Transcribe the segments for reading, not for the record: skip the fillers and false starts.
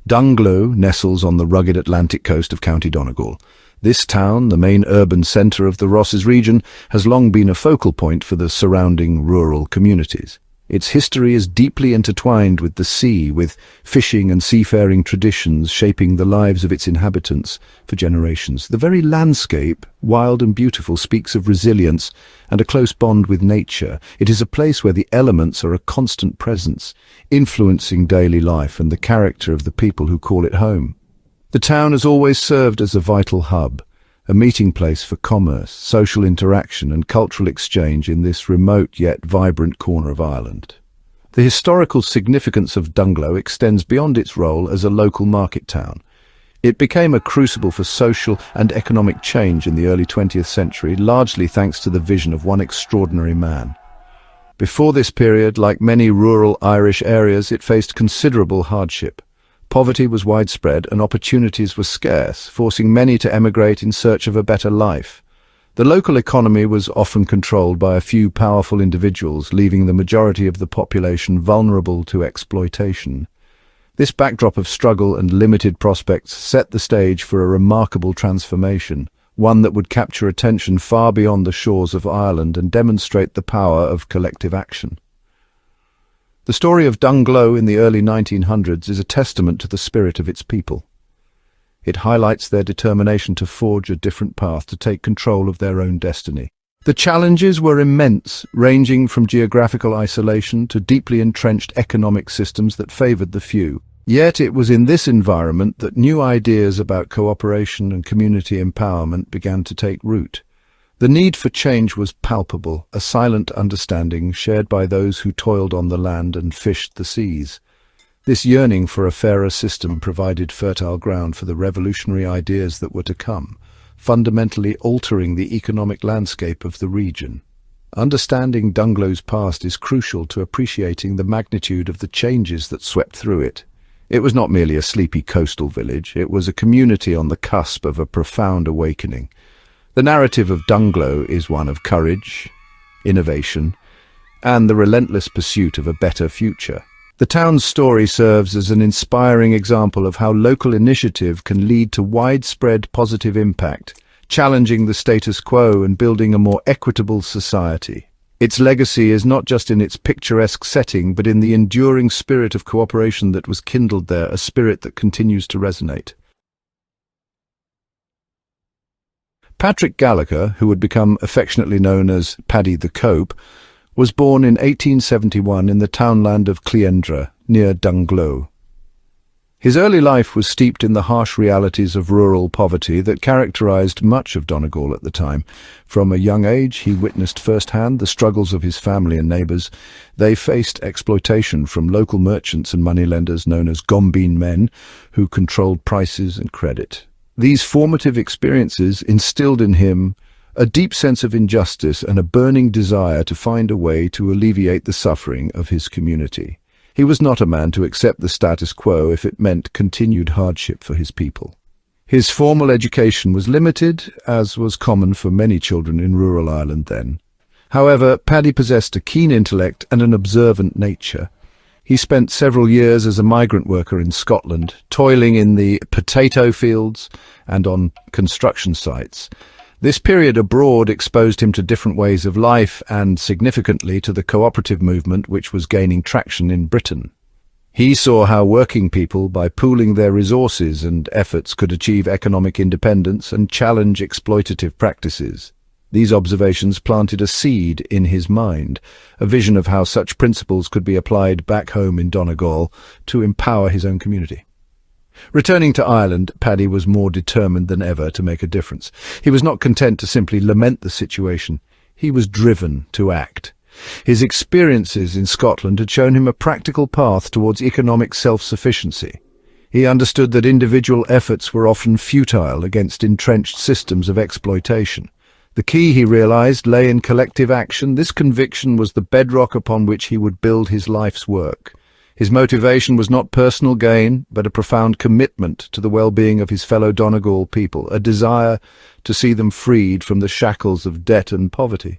Donegal nestles on the rugged Atlantic coast of County Donegal. This town, the main urban centre of the Rosses region, has long been a focal point for the surrounding rural communities. Its history is deeply intertwined with the sea, with fishing and seafaring traditions shaping the lives of its inhabitants for generations. The very landscape, wild and beautiful, speaks of resilience and a close bond with nature. It is a place where the elements are a constant presence, influencing daily life and the character of the people who call it home. The town has always served as a vital hub, a meeting place for commerce, social interaction and cultural exchange in this remote yet vibrant corner of Ireland. The historical significance of Donegal extends beyond its role as a local market town. It became a crucible for social and economic change in the early 20th century, largely thanks to the vision of one extraordinary man. Before this period, like many rural Irish areas, it faced considerable hardship. Poverty was widespread and opportunities were scarce, forcing many to emigrate in search of a better life. The local economy was often controlled by a few powerful individuals, leaving the majority of the population vulnerable to exploitation. This backdrop of struggle and limited prospects set the stage for a remarkable transformation, one that would capture attention far beyond the shores of Ireland and demonstrate the power of collective action. The story of Donegal in the early 1900s is a testament to the spirit of its people. It highlights their determination to forge a different path, to take control of their own destiny. The challenges were immense, ranging from geographical isolation to deeply entrenched economic systems that favoured the few. Yet it was in this environment that new ideas about cooperation and community empowerment began to take root. The need for change was palpable, a silent understanding shared by those who toiled on the land and fished the seas. This yearning for a fairer system provided fertile ground for the revolutionary ideas that were to come, fundamentally altering the economic landscape of the region. Understanding Donegal's past is crucial to appreciating the magnitude of the changes that swept through it. It was not merely a sleepy coastal village, it was a community on the cusp of a profound awakening. The narrative of Donegal is one of courage, innovation, and the relentless pursuit of a better future. The town's story serves as an inspiring example of how local initiative can lead to widespread positive impact, challenging the status quo and building a more equitable society. Its legacy is not just in its picturesque setting, but in the enduring spirit of cooperation that was kindled there, a spirit that continues to resonate. Patrick Gallagher, who would become affectionately known as Paddy the Cope, was born in 1871 in the townland of Éire, near Donegal. His early life was steeped in the harsh realities of rural poverty that characterized much of Donegal at the time. From a young age, he witnessed firsthand the struggles of his family and neighbours. They faced exploitation from local merchants and moneylenders known as gombeen men, who controlled prices and credit. These formative experiences instilled in him a deep sense of injustice and a burning desire to find a way to alleviate the suffering of his community. He was not a man to accept the status quo if it meant continued hardship for his people. His formal education was limited, as was common for many children in rural Ireland then. However, Paddy possessed a keen intellect and an observant nature. He spent several years as a migrant worker in Scotland, toiling in the potato fields and on construction sites. This period abroad exposed him to different ways of life and, significantly, to the cooperative movement which was gaining traction in Britain. He saw how working people, by pooling their resources and efforts, could achieve economic independence and challenge exploitative practices. These observations planted a seed in his mind, a vision of how such principles could be applied back home in Donegal to empower his own community. Returning to Ireland, Paddy was more determined than ever to make a difference. He was not content to simply lament the situation. He was driven to act. His experiences in Scotland had shown him a practical path towards economic self-sufficiency. He understood that individual efforts were often futile against entrenched systems of exploitation. The key, he realized, lay in collective action. This conviction was the bedrock upon which he would build his life's work. His motivation was not personal gain, but a profound commitment to the well-being of his fellow Donegal people, a desire to see them freed from the shackles of debt and poverty.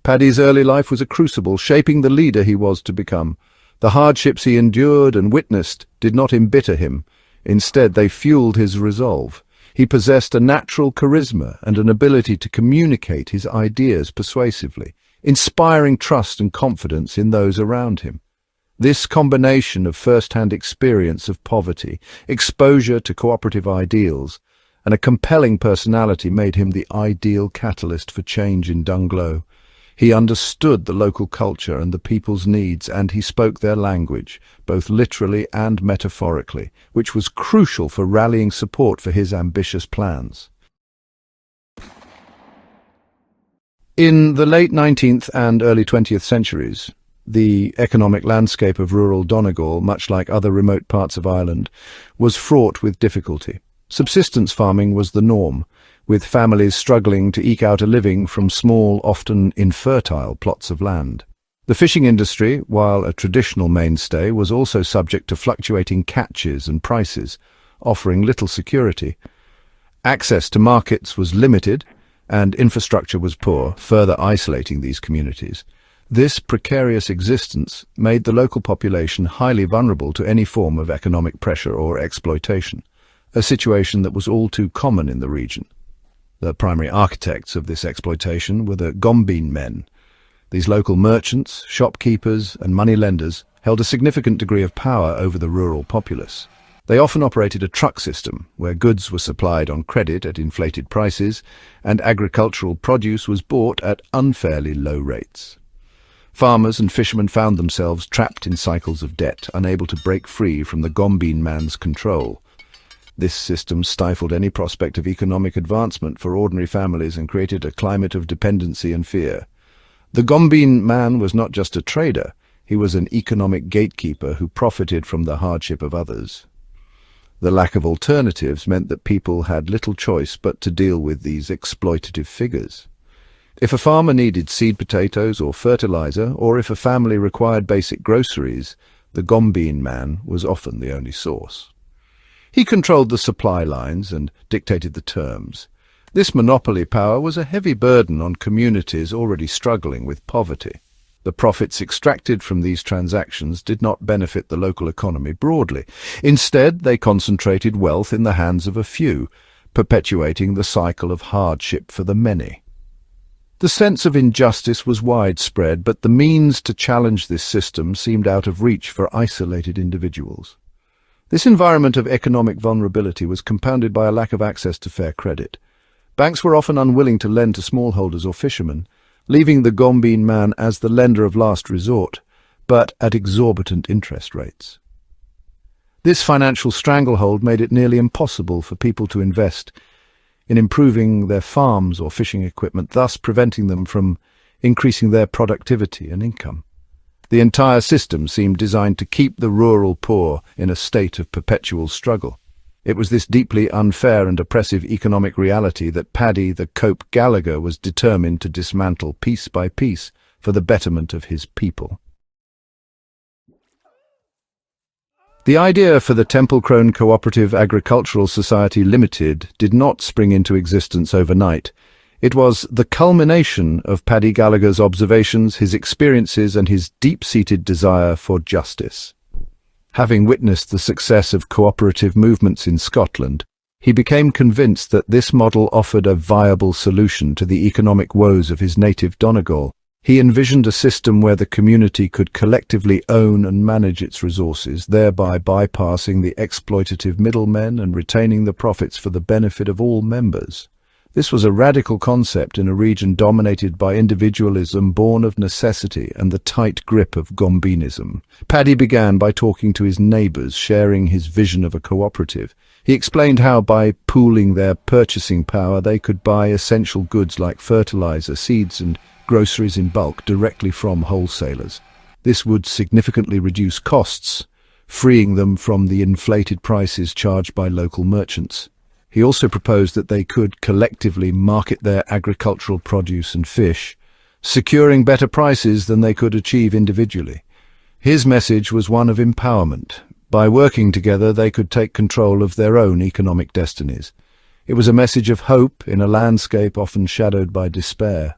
Paddy's early life was a crucible, shaping the leader he was to become. The hardships he endured and witnessed did not embitter him. Instead, they fueled his resolve. He possessed a natural charisma and an ability to communicate his ideas persuasively, inspiring trust and confidence in those around him. This combination of first-hand experience of poverty, exposure to cooperative ideals, and a compelling personality made him the ideal catalyst for change in Donegal. He understood the local culture and the people's needs, and he spoke their language, both literally and metaphorically, which was crucial for rallying support for his ambitious plans. In the late 19th and early 20th centuries, the economic landscape of rural Donegal, much like other remote parts of Ireland, was fraught with difficulty. Subsistence farming was the norm, with families struggling to eke out a living from small, often infertile plots of land. The fishing industry, while a traditional mainstay, was also subject to fluctuating catches and prices, offering little security. Access to markets was limited, and infrastructure was poor, further isolating these communities. This precarious existence made the local population highly vulnerable to any form of economic pressure or exploitation, a situation that was all too common in the region. The primary architects of this exploitation were the gombeen men. These local merchants, shopkeepers, and money-lenders held a significant degree of power over the rural populace. They often operated a truck system, where goods were supplied on credit at inflated prices, and agricultural produce was bought at unfairly low rates. Farmers and fishermen found themselves trapped in cycles of debt, unable to break free from the gombeen man's control. This system stifled any prospect of economic advancement for ordinary families and created a climate of dependency and fear. The gombeen man was not just a trader, he was an economic gatekeeper who profited from the hardship of others. The lack of alternatives meant that people had little choice but to deal with these exploitative figures. If a farmer needed seed potatoes or fertilizer, or if a family required basic groceries, the gombeen man was often the only source. He controlled the supply lines and dictated the terms. This monopoly power was a heavy burden on communities already struggling with poverty. The profits extracted from these transactions did not benefit the local economy broadly. Instead, they concentrated wealth in the hands of a few, perpetuating the cycle of hardship for the many. The sense of injustice was widespread, but the means to challenge this system seemed out of reach for isolated individuals. This environment of economic vulnerability was compounded by a lack of access to fair credit. Banks were often unwilling to lend to smallholders or fishermen, leaving the gombeen man as the lender of last resort, but at exorbitant interest rates. This financial stranglehold made it nearly impossible for people to invest in improving their farms or fishing equipment, thus preventing them from increasing their productivity and income. The entire system seemed designed to keep the rural poor in a state of perpetual struggle. It was this deeply unfair and oppressive economic reality that Paddy the Cope Gallagher was determined to dismantle piece by piece for the betterment of his people. The idea for the Templecrone Cooperative Agricultural Society Limited did not spring into existence overnight. It was the culmination of Paddy Gallagher's observations, his experiences, and his deep-seated desire for justice. Having witnessed the success of cooperative movements in Scotland, he became convinced that this model offered a viable solution to the economic woes of his native Donegal. He envisioned a system where the community could collectively own and manage its resources, thereby bypassing the exploitative middlemen and retaining the profits for the benefit of all members. This was a radical concept in a region dominated by individualism born of necessity and the tight grip of gombeenism. Paddy began by talking to his neighbours, sharing his vision of a cooperative. He explained how by pooling their purchasing power they could buy essential goods like fertilizer, seeds and groceries in bulk directly from wholesalers. This would significantly reduce costs, freeing them from the inflated prices charged by local merchants. He also proposed that they could collectively market their agricultural produce and fish, securing better prices than they could achieve individually. His message was one of empowerment. By working together, they could take control of their own economic destinies. It was a message of hope in a landscape often shadowed by despair.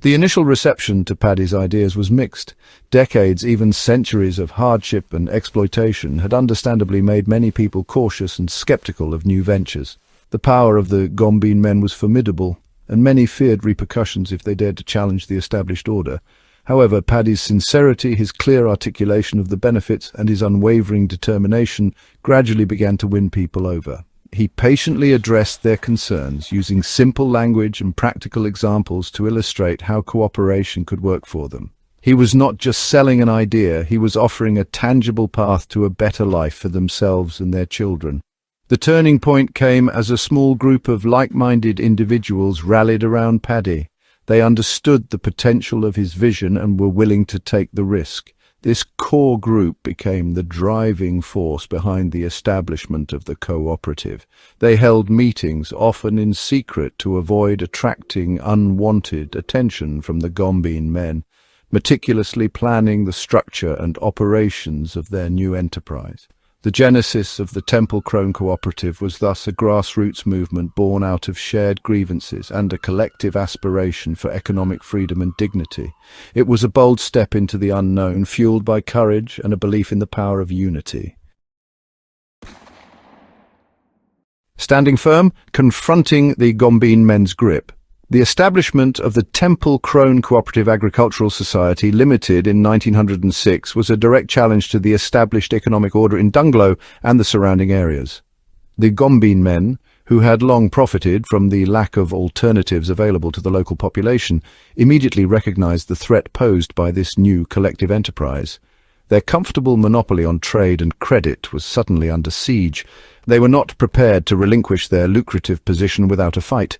The initial reception to Paddy's ideas was mixed. Decades, even centuries of hardship and exploitation had understandably made many people cautious and skeptical of new ventures. The power of the Gombeen men was formidable, and many feared repercussions if they dared to challenge the established order. However, Paddy's sincerity, his clear articulation of the benefits, and his unwavering determination gradually began to win people over. He patiently addressed their concerns, using simple language and practical examples to illustrate how cooperation could work for them. He was not just selling an idea, he was offering a tangible path to a better life for themselves and their children. The turning point came as a small group of like-minded individuals rallied around Paddy. They understood the potential of his vision and were willing to take the risk. This core group became the driving force behind the establishment of the cooperative. They held meetings, often in secret, to avoid attracting unwanted attention from the Gombeen men, meticulously planning the structure and operations of their new enterprise. The genesis of the Temple Crone Cooperative was thus a grassroots movement born out of shared grievances and a collective aspiration for economic freedom and dignity. It was a bold step into the unknown, fueled by courage and a belief in the power of unity. Standing firm, confronting the Gombeen men's grip. The establishment of the Temple Crone Cooperative Agricultural Society Limited in 1906 was a direct challenge to the established economic order in Donegal and the surrounding areas. The Gombeen men, who had long profited from the lack of alternatives available to the local population, immediately recognized the threat posed by this new collective enterprise. Their comfortable monopoly on trade and credit was suddenly under siege. They were not prepared to relinquish their lucrative position without a fight,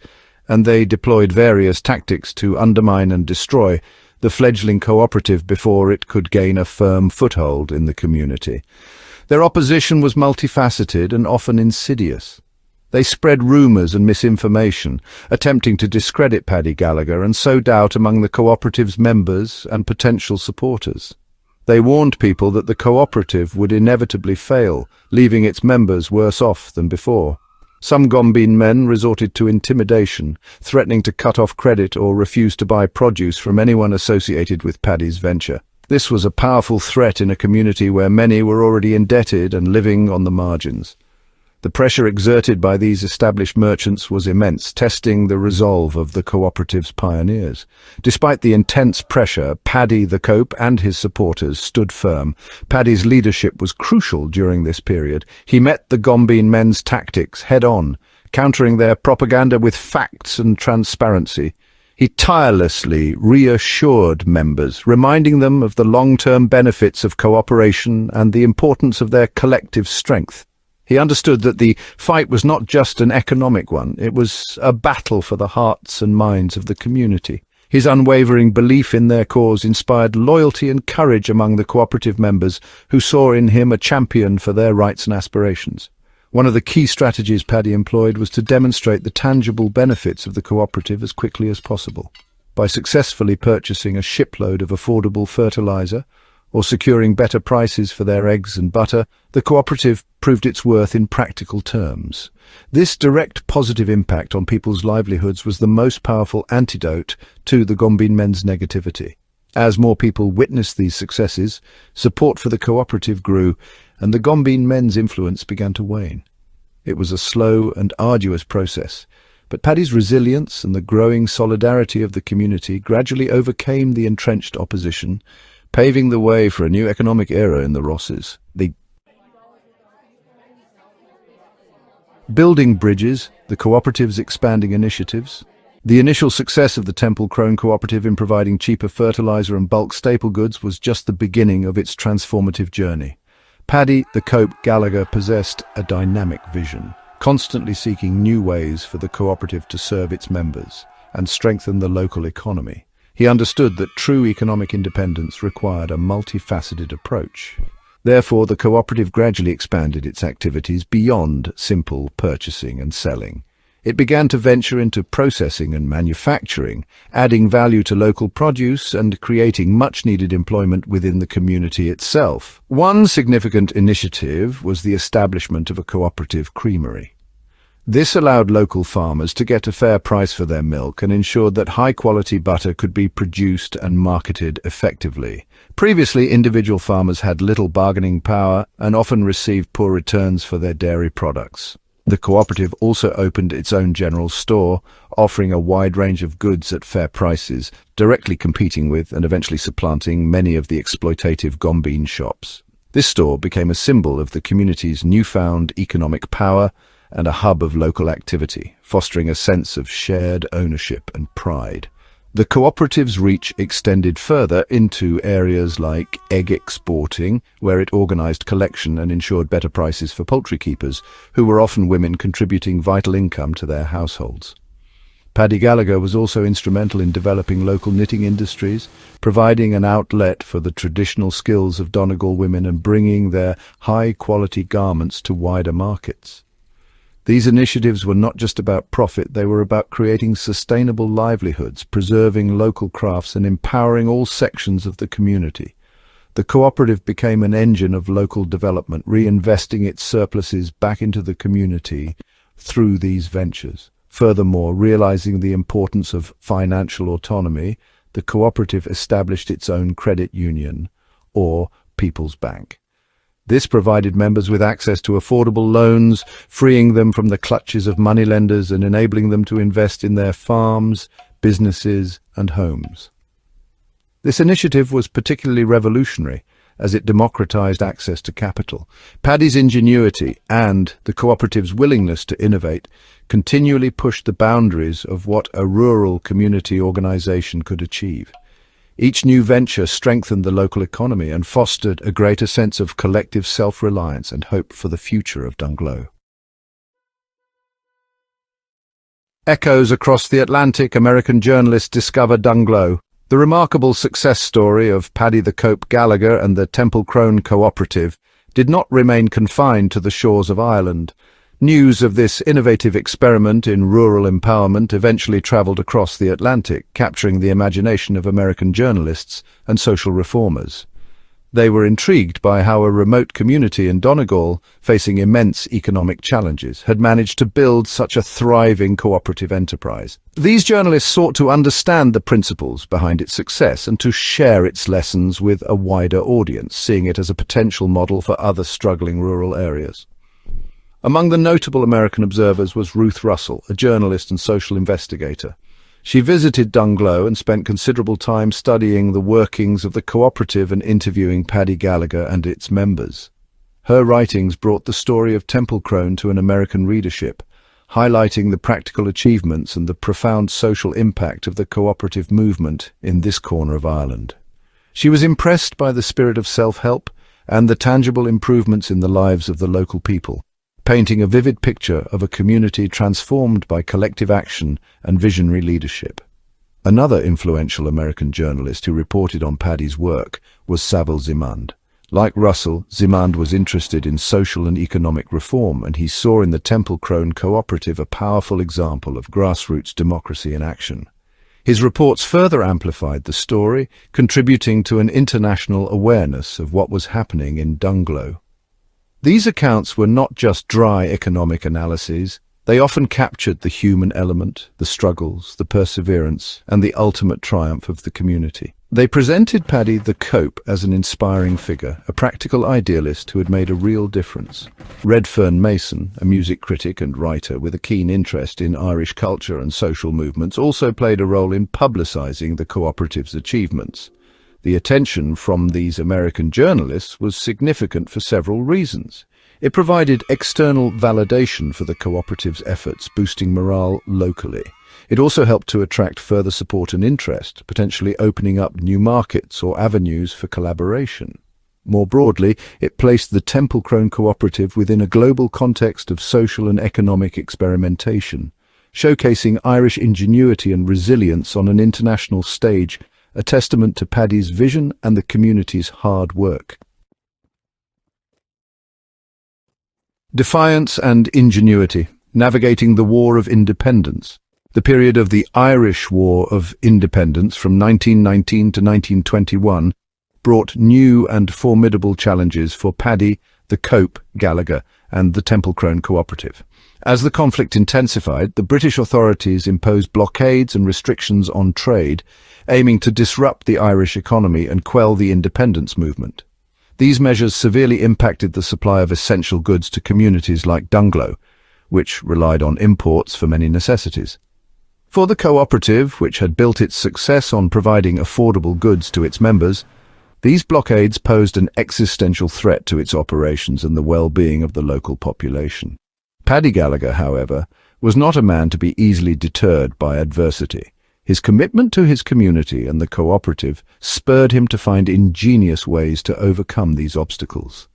and they deployed various tactics to undermine and destroy the fledgling cooperative before it could gain a firm foothold in the community. Their opposition was multifaceted and often insidious. They spread rumours and misinformation, attempting to discredit Paddy Gallagher and sow doubt among the cooperative's members and potential supporters. They warned people that the cooperative would inevitably fail, leaving its members worse off than before. Some Gombeen men resorted to intimidation, threatening to cut off credit or refuse to buy produce from anyone associated with Paddy's venture. This was a powerful threat in a community where many were already indebted and living on the margins. The pressure exerted by these established merchants was immense, testing the resolve of the cooperative's pioneers. Despite the intense pressure, Paddy the Cope and his supporters stood firm. Paddy's leadership was crucial during this period. He met the Gombeen men's tactics head-on, countering their propaganda with facts and transparency. He tirelessly reassured members, reminding them of the long-term benefits of cooperation and the importance of their collective strength. He understood that the fight was not just an economic one, it was a battle for the hearts and minds of the community. His unwavering belief in their cause inspired loyalty and courage among the cooperative members, who saw in him a champion for their rights and aspirations. One of the key strategies Paddy employed was to demonstrate the tangible benefits of the cooperative as quickly as possible. By successfully purchasing a shipload of affordable fertilizer, or securing better prices for their eggs and butter, the cooperative proved its worth in practical terms. This direct positive impact on people's livelihoods was the most powerful antidote to the Gombeen men's negativity. As more people witnessed these successes, support for the cooperative grew, and the Gombeen men's influence began to wane. It was a slow and arduous process, but Paddy's resilience and the growing solidarity of the community gradually overcame the entrenched opposition, paving the way for a new economic era in the Rosses. Building bridges, the cooperative's expanding initiatives. The initial success of the Temple Crone Cooperative in providing cheaper fertilizer and bulk staple goods was just the beginning of its transformative journey. Paddy the Cope Gallagher possessed a dynamic vision, constantly seeking new ways for the cooperative to serve its members and strengthen the local economy. He understood that true economic independence required a multifaceted approach. Therefore, the cooperative gradually expanded its activities beyond simple purchasing and selling. It began to venture into processing and manufacturing, adding value to local produce and creating much-needed employment within the community itself. One significant initiative was the establishment of a cooperative creamery. This allowed local farmers to get a fair price for their milk and ensured that high-quality butter could be produced and marketed effectively. Previously, individual farmers had little bargaining power and often received poor returns for their dairy products. The cooperative also opened its own general store, offering a wide range of goods at fair prices, directly competing with and eventually supplanting many of the exploitative gombeen shops. This store became a symbol of the community's newfound economic power and a hub of local activity, fostering a sense of shared ownership and pride. The cooperative's reach extended further into areas like egg exporting, where it organized collection and ensured better prices for poultry keepers, who were often women contributing vital income to their households. Paddy Gallagher was also instrumental in developing local knitting industries, providing an outlet for the traditional skills of Donegal women and bringing their high-quality garments to wider markets. These initiatives were not just about profit, they were about creating sustainable livelihoods, preserving local crafts and empowering all sections of the community. The cooperative became an engine of local development, reinvesting its surpluses back into the community through these ventures. Furthermore, realizing the importance of financial autonomy, the cooperative established its own credit union, or People's Bank. This provided members with access to affordable loans, freeing them from the clutches of moneylenders and enabling them to invest in their farms, businesses, and homes. This initiative was particularly revolutionary, as it democratized access to capital. Paddy's ingenuity and the cooperative's willingness to innovate continually pushed the boundaries of what a rural community organization could achieve. Each new venture strengthened the local economy and fostered a greater sense of collective self-reliance and hope for the future of Donegal. Echoes across the Atlantic, American journalists discover Donegal. The remarkable success story of Paddy the Cope Gallagher and the Temple Crone Cooperative did not remain confined to the shores of Ireland. News of this innovative experiment in rural empowerment eventually travelled across the Atlantic, capturing the imagination of American journalists and social reformers. They were intrigued by how a remote community in Donegal, facing immense economic challenges, had managed to build such a thriving cooperative enterprise. These journalists sought to understand the principles behind its success and to share its lessons with a wider audience, seeing it as a potential model for other struggling rural areas. Among the notable American observers was Ruth Russell, a journalist and social investigator. She visited Donegal and spent considerable time studying the workings of the cooperative and interviewing Paddy Gallagher and its members. Her writings brought the story of Temple Crone to an American readership, highlighting the practical achievements and the profound social impact of the cooperative movement in this corner of Ireland. She was impressed by the spirit of self-help and the tangible improvements in the lives of the local people, painting a vivid picture of a community transformed by collective action and visionary leadership. Another influential American journalist who reported on Paddy's work was Saville Zimand. Like Russell, Zimand was interested in social and economic reform, and he saw in the Temple Crone Cooperative a powerful example of grassroots democracy in action. His reports further amplified the story, contributing to an international awareness of what was happening in Donegal. These accounts were not just dry economic analyses. They often captured the human element, the struggles, the perseverance, and the ultimate triumph of the community. They presented Paddy the Cope as an inspiring figure, a practical idealist who had made a real difference. Redfern Mason, a music critic and writer with a keen interest in Irish culture and social movements, also played a role in publicizing the cooperative's achievements. The attention from these American journalists was significant for several reasons. It provided external validation for the cooperative's efforts, boosting morale locally. It also helped to attract further support and interest, potentially opening up new markets or avenues for collaboration. More broadly, it placed the Temple Crone Cooperative within a global context of social and economic experimentation, showcasing Irish ingenuity and resilience on an international stage, a testament to Paddy's vision and the community's hard work. Defiance and ingenuity, navigating the War of Independence. The period of the Irish War of Independence from 1919 to 1921 brought new and formidable challenges for Paddy, the Cope, Gallagher, and the Temple Crone Cooperative. As the conflict intensified, the British authorities imposed blockades and restrictions on trade, aiming to disrupt the Irish economy and quell the independence movement. These measures severely impacted the supply of essential goods to communities like Donegal, which relied on imports for many necessities. For the cooperative, which had built its success on providing affordable goods to its members, these blockades posed an existential threat to its operations and the well-being of the local population. Paddy Gallagher, however, was not a man to be easily deterred by adversity. His commitment to his community and the cooperative spurred him to find ingenious ways to overcome these obstacles.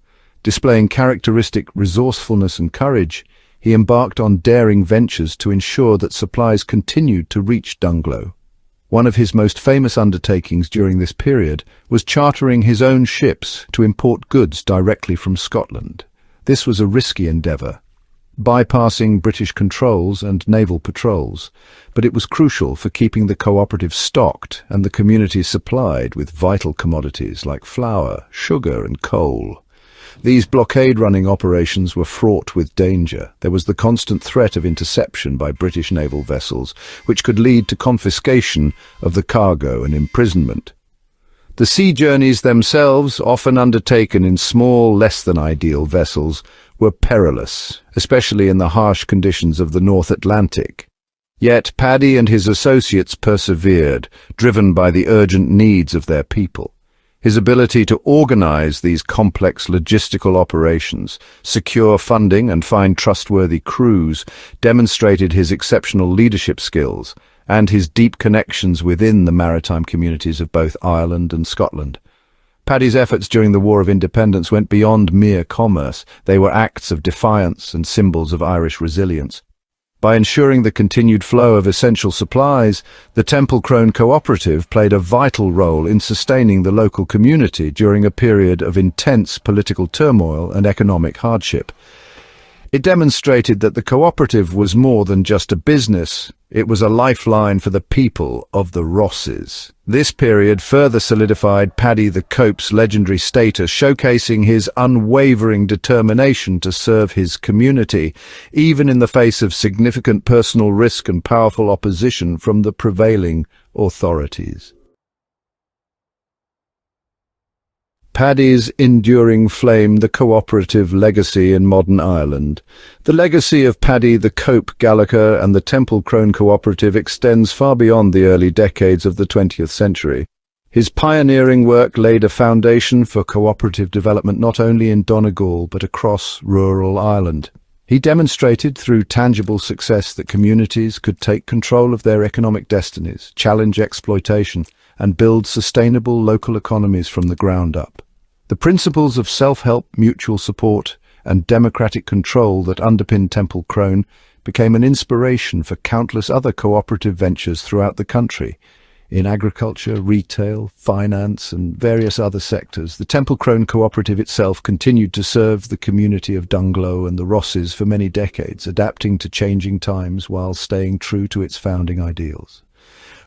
Displaying characteristic resourcefulness and courage, he embarked on daring ventures to ensure that supplies continued to reach Donegal. One of his most famous undertakings during this period was chartering his own ships to import goods directly from Scotland. This was a risky endeavour, bypassing British controls and naval patrols, but it was crucial for keeping the cooperative stocked and the community supplied with vital commodities like flour, sugar and coal. These blockade-running operations were fraught with danger. There was the constant threat of interception by British naval vessels, which could lead to confiscation of the cargo and imprisonment. The sea journeys themselves, often undertaken in small, less-than-ideal vessels, were perilous, especially in the harsh conditions of the North Atlantic. Yet Paddy and his associates persevered, driven by the urgent needs of their people. His ability to organize these complex logistical operations, secure funding and find trustworthy crews demonstrated his exceptional leadership skills and his deep connections within the maritime communities of both Ireland and Scotland. Paddy's efforts during the War of Independence went beyond mere commerce. They were acts of defiance and symbols of Irish resilience. By ensuring the continued flow of essential supplies, the Temple Crone Cooperative played a vital role in sustaining the local community during a period of intense political turmoil and economic hardship. It demonstrated that the cooperative was more than just a business. It was a lifeline for the people of the Rosses. This period further solidified Paddy the Cope's legendary status, showcasing his unwavering determination to serve his community, even in the face of significant personal risk and powerful opposition from the prevailing authorities. Paddy's enduring flame, the cooperative legacy in modern Ireland. The legacy of Paddy the Cope Gallagher and the Temple Crone Cooperative extends far beyond the early decades of the 20th century. His pioneering work laid a foundation for cooperative development not only in Donegal but across rural Ireland. He demonstrated through tangible success that communities could take control of their economic destinies, challenge exploitation, and build sustainable local economies from the ground up. The principles of self-help, mutual support, and democratic control that underpinned Temple Crone became an inspiration for countless other cooperative ventures throughout the country. In agriculture, retail, finance, and various other sectors, the Temple Crone Cooperative itself continued to serve the community of Donegal and the Rosses for many decades, adapting to changing times while staying true to its founding ideals.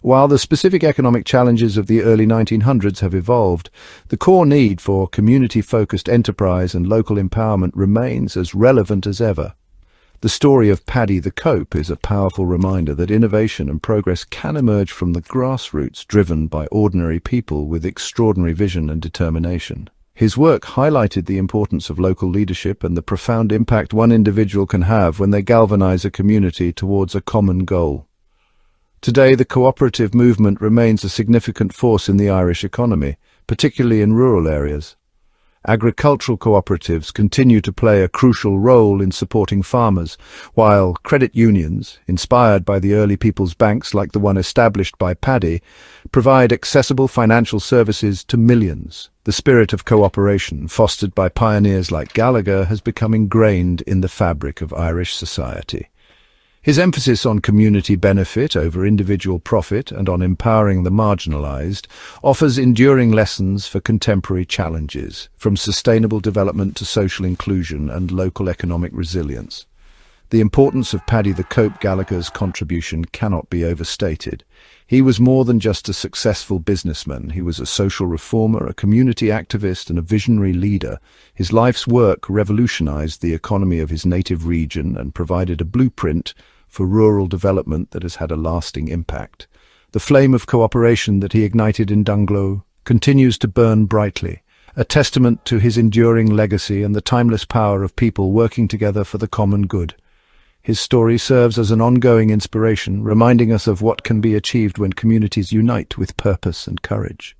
While the specific economic challenges of the early 1900s have evolved, the core need for community-focused enterprise and local empowerment remains as relevant as ever. The story of Paddy the Cope is a powerful reminder that innovation and progress can emerge from the grassroots, driven by ordinary people with extraordinary vision and determination. His work highlighted the importance of local leadership and the profound impact one individual can have when they galvanize a community towards a common goal. Today, the cooperative movement remains a significant force in the Irish economy, particularly in rural areas. Agricultural cooperatives continue to play a crucial role in supporting farmers, while credit unions, inspired by the early people's banks like the one established by Paddy, provide accessible financial services to millions. The spirit of cooperation, fostered by pioneers like Gallagher, has become ingrained in the fabric of Irish society. His emphasis on community benefit over individual profit and on empowering the marginalized offers enduring lessons for contemporary challenges, from sustainable development to social inclusion and local economic resilience. The importance of Paddy the Cope Gallagher's contribution cannot be overstated. He was more than just a successful businessman. He was a social reformer, a community activist, and a visionary leader. His life's work revolutionized the economy of his native region and provided a blueprint for rural development that has had a lasting impact. The flame of cooperation that he ignited in Donegal continues to burn brightly, a testament to his enduring legacy and the timeless power of people working together for the common good. His story serves as an ongoing inspiration, reminding us of what can be achieved when communities unite with purpose and courage.